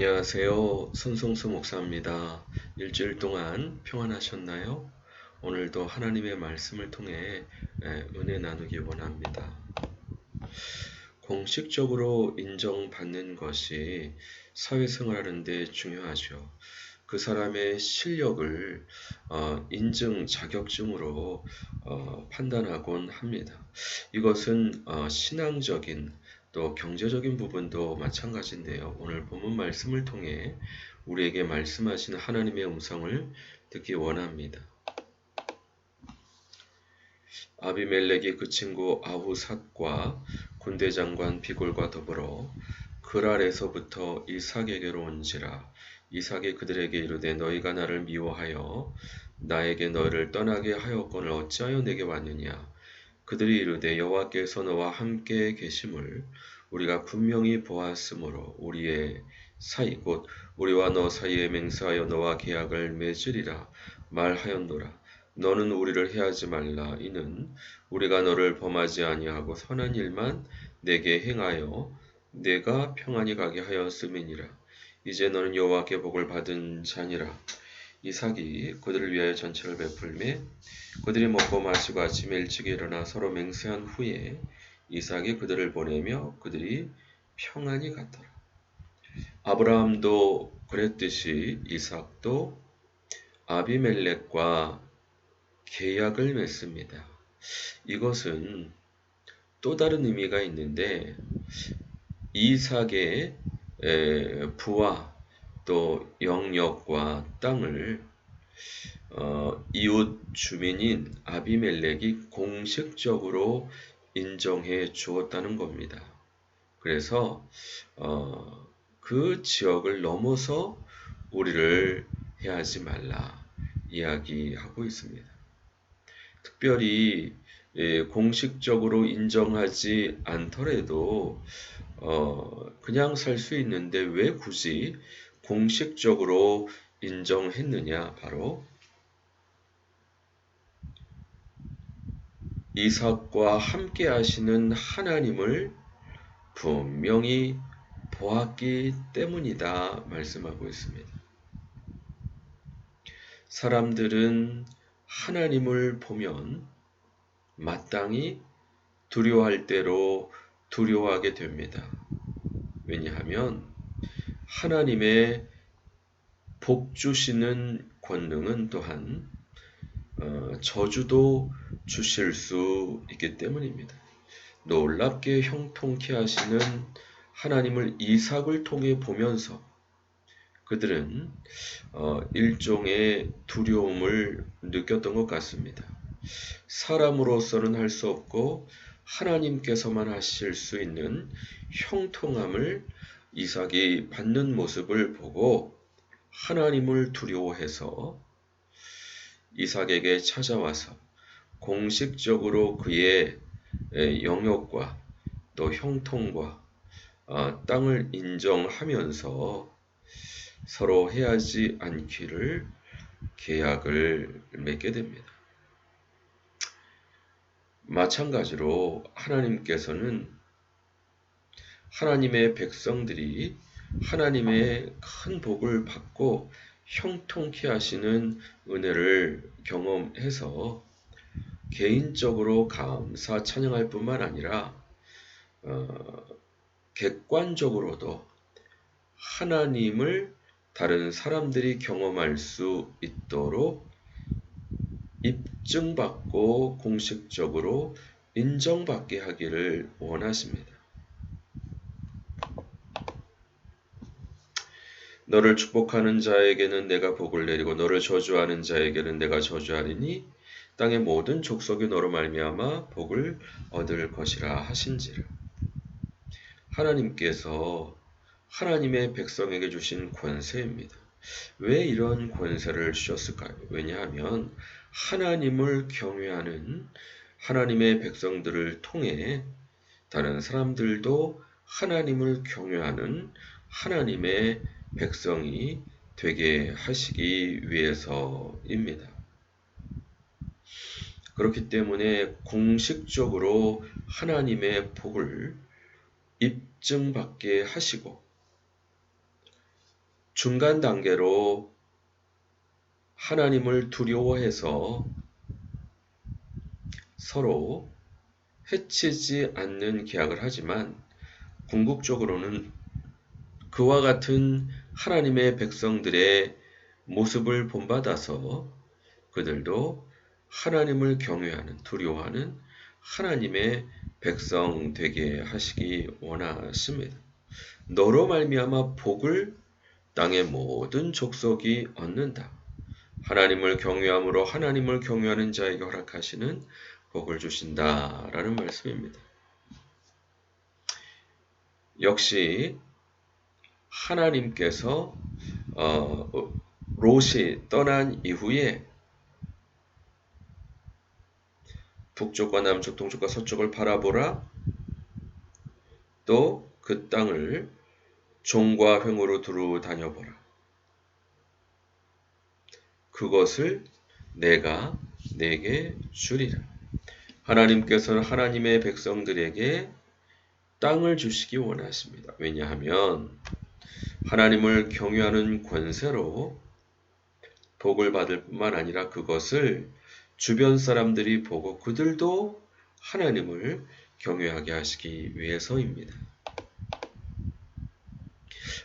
안녕하세요. 손성수 목사입니다. 일주일 동안 평안하셨나요? 오늘도 하나님의 말씀을 통해 은혜 나누기 원합니다. 공식적으로 인정받는 것이 사회생활하는 데 중요하죠. 그 사람의 실력을 인증 자격증으로 판단하곤 합니다. 이것은 신앙적인 또 경제적인 부분도 마찬가지인데요. 오늘 본문 말씀을 통해 우리에게 말씀하신 하나님의 음성을 듣기 원합니다. 아비멜렉이 그 친구 아후삿과 군대 장관 비골과 더불어 그랄에서부터 이삭에게로 온지라. 이삭이 그들에게 이르되 너희가 나를 미워하여 나에게 너희를 떠나게 하였거늘 어찌하여 내게 왔느냐. 그들이 이르되 여호와께서 너와 함께 계심을 우리가 분명히 보았으므로 우리의 사이 곧 우리와 너 사이에 맹세하여 너와 계약을 맺으리라 말하였노라. 너는 우리를 해하지 말라. 이는 우리가 너를 범하지 아니하고 선한 일만 내게 행하여 내가 평안히 가게 하였음이니라. 이제 너는 여호와께 복을 받은 자니라. 이삭이 그들을 위하여 전체를 베풀매 그들이 먹고 마시고 아침에 일찍 일어나 서로 맹세한 후에 이삭이 그들을 보내며 그들이 평안히 갔더라. 아브라함도 그랬듯이 이삭도 아비멜렉과 계약을 맺습니다. 이것은 또 다른 의미가 있는데 이삭의 부와 또 영역과 땅을 이웃 주민인 아비멜렉이 공식적으로 인정해 주었다는 겁니다. 그래서 그 지역을 넘어서 우리를 해하지 말라 이야기하고 있습니다. 특별히 공식적으로 인정하지 않더라도 그냥 살 수 있는데 왜 굳이 공식적으로 인정했느냐? 바로 이삭과 함께 하시는 하나님을 분명히 보았기 때문이다 말씀하고 있습니다. 사람들은 하나님을 보면 마땅히 두려워할 대로 두려워하게 됩니다. 왜냐하면 하나님의 복 주시는 권능은 또한 저주도 주실 수 있기 때문입니다. 놀랍게 형통케 하시는 하나님을 이삭을 통해 보면서 그들은 일종의 두려움을 느꼈던 것 같습니다. 사람으로서는 할 수 없고 하나님께서만 하실 수 있는 형통함을 이삭이 받는 모습을 보고 하나님을 두려워해서 이삭에게 찾아와서 공식적으로 그의 영역과 또 형통과 땅을 인정하면서 서로 해하지 않기를 계약을 맺게 됩니다. 마찬가지로 하나님께서는 하나님의 백성들이 하나님의 큰 복을 받고 형통케 하시는 은혜를 경험해서 개인적으로 감사 찬양할 뿐만 아니라 객관적으로도 하나님을 다른 사람들이 경험할 수 있도록 입증받고 공식적으로 인정받게 하기를 원하십니다. 너를 축복하는 자에게는 내가 복을 내리고 너를 저주하는 자에게는 내가 저주하리니 땅의 모든 족속이 너로 말미암아 복을 얻을 것이라 하신지라. 하나님께서 하나님의 백성에게 주신 권세입니다. 왜 이런 권세를 주셨을까요? 왜냐하면 하나님을 경외하는 하나님의 백성들을 통해 다른 사람들도 하나님을 경외하는 하나님의 백성이 되게 하시기 위해서입니다. 그렇기 때문에 공식적으로 하나님의 복을 입증받게 하시고 중간 단계로 하나님을 두려워해서 서로 해치지 않는 계약을 하지만 궁극적으로는 그와 같은 하나님의 백성들의 모습을 본받아서 그들도 하나님을 경외하는, 두려워하는 하나님의 백성 되게 하시기 원하십니다. 너로 말미암아 복을 땅의 모든 족속이 얻는다. 하나님을 경외함으로 하나님을 경외하는 자에게 허락하시는 복을 주신다라는 말씀입니다. 역시 하나님께서 롯이 떠난 이후에 북쪽과 남쪽, 동쪽과 서쪽을 바라보라. 또 그 땅을 종과 횡으로 두루 다녀보라. 그것을 내가 내게 주리라. 하나님께서는 하나님의 백성들에게 땅을 주시기 원하십니다. 왜냐하면 하나님을 경외하는 권세로 복을 받을 뿐만 아니라 그것을 주변 사람들이 보고 그들도 하나님을 경외하게 하시기 위해서입니다.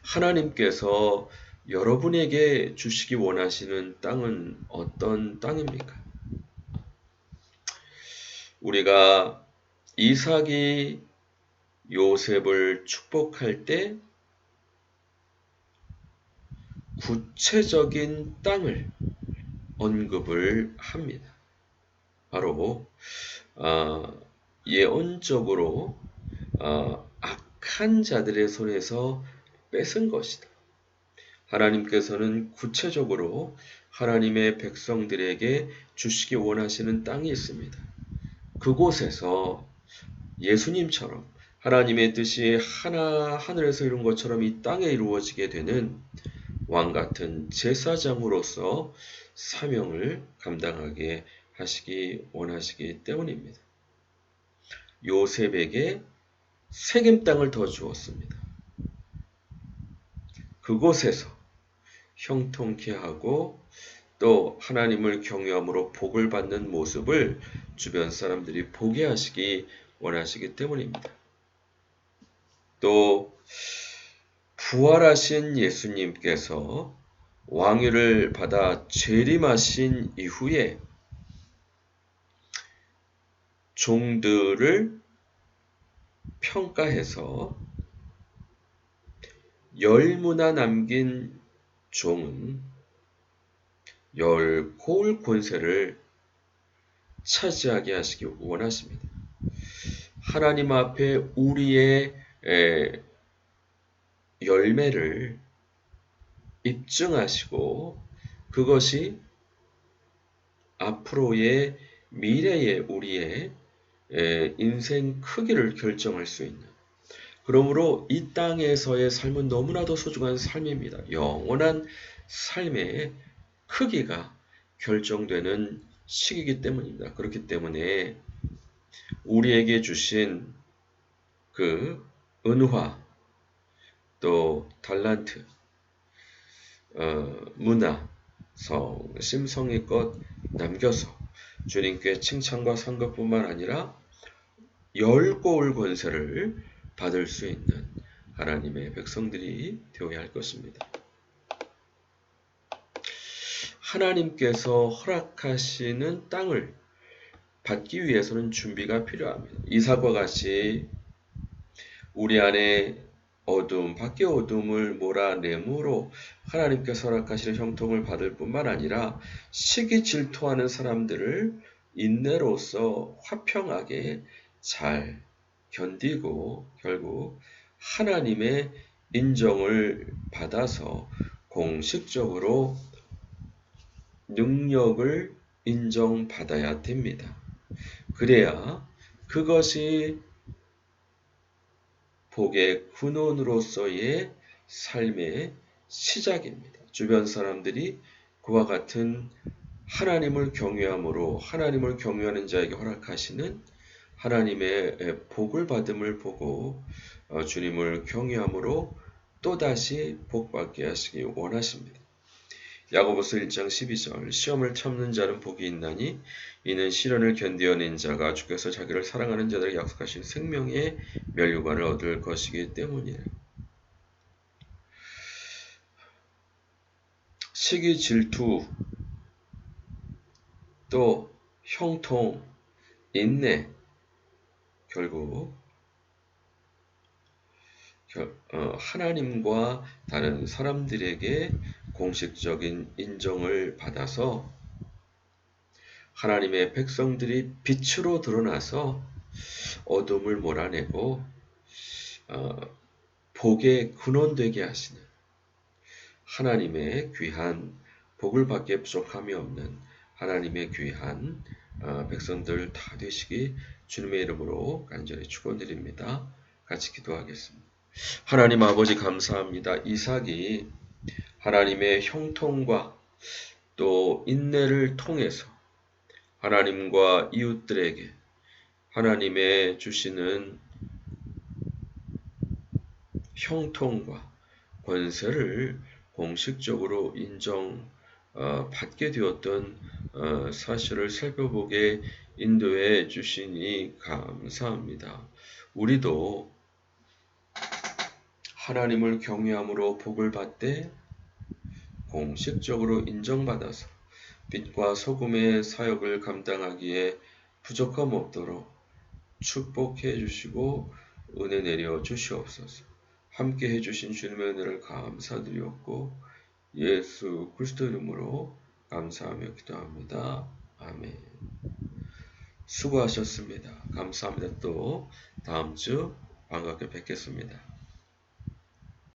하나님께서 여러분에게 주시기 원하시는 땅은 어떤 땅입니까? 우리가 이삭이 요셉을 축복할 때 구체적인 땅을 언급을 합니다. 바로 예언적으로 악한 자들의 손에서 뺏은 것이다. 하나님께서는 구체적으로 하나님의 백성들에게 주시기 원하시는 땅이 있습니다. 그곳에서 예수님처럼 하나님의 뜻이 하늘에서 이룬 것처럼 이 땅에 이루어지게 되는 왕같은 제사장으로서 사명을 감당하게 하시기 원하시기 때문입니다. 요셉에게 세겜 땅을 더 주었습니다. 그곳에서 형통케 하고 또 하나님을 경외함으로 복을 받는 모습을 주변 사람들이 보게 하시기 원하시기 때문입니다. 또 부활하신 예수님께서 왕위를 받아 재림하신 이후에 종들을 평가해서 10무나 남긴 종은 10고울 권세를 차지하게 하시기 원하십니다. 하나님 앞에 우리의 열매를 입증하시고 그것이 앞으로의 미래의 우리의 인생 크기를 결정할 수 있는, 그러므로 이 땅에서의 삶은 너무나도 소중한 삶입니다. 영원한 삶의 크기가 결정되는 시기이기 때문입니다. 그렇기 때문에 우리에게 주신 그 은화, 또 달란트, 문화, 심성의껏 남겨서 주님께 칭찬과 상급뿐만 아니라 10고울 권세를 받을 수 있는 하나님의 백성들이 되어야 할 것입니다. 하나님께서 허락하시는 땅을 받기 위해서는 준비가 필요합니다. 이삭과 같이 우리 안에 어둠, 밖의 어둠을 몰아내므로 하나님께서 허락하시는 형통을 받을 뿐만 아니라 시기 질투하는 사람들을 인내로서 화평하게 잘 견디고 결국 하나님의 인정을 받아서 공식적으로 능력을 인정받아야 됩니다. 그래야 그것이 복의 근원으로서의 삶의 시작입니다. 주변 사람들이 그와 같은 하나님을 경외함으로 하나님을 경외하는 자에게 허락하시는 하나님의 복을 받음을 보고 주님을 경외함으로 또다시 복받게 하시기 원하십니다. 야고보서 1장 12절 시험을 참는 자는 복이 있나니 이는 시련을 견디어낸 자가 주께서 자기를 사랑하는 자들에게 약속하신 생명의 멸류관을 얻을 것이기 때문이라. 시기, 질투, 또 형통, 인내, 결국 하나님과 다른 사람들에게 공식적인 인정을 받아서 하나님의 백성들이 빛으로 드러나서 어둠을 몰아내고 복의 근원되게 하시는 하나님의 귀한 복을 받기에 부족함이 없는 하나님의 귀한 백성들 다 되시기 주님의 이름으로 간절히 축원드립니다. 같이 기도하겠습니다. 하나님 아버지 감사합니다. 이삭이 하나님의 형통과 또 인내를 통해서 하나님과 이웃들에게 하나님의 주시는 형통과 권세를 공식적으로 인정받게 되었던 사실을 살펴보게 인도해 주시니 감사합니다. 우리도 하나님을 경외함으로 복을 받되 공식적으로 인정받아서 빛과 소금의 사역을 감당하기에 부족함 없도록 축복해 주시고 은혜 내려 주시옵소서. 함께 해주신 주님의 은혜를 감사드리옵고 예수 그리스도 이름으로 감사하며 기도합니다. 아멘. 수고하셨습니다. 감사합니다. 또 다음 주 반갑게 뵙겠습니다.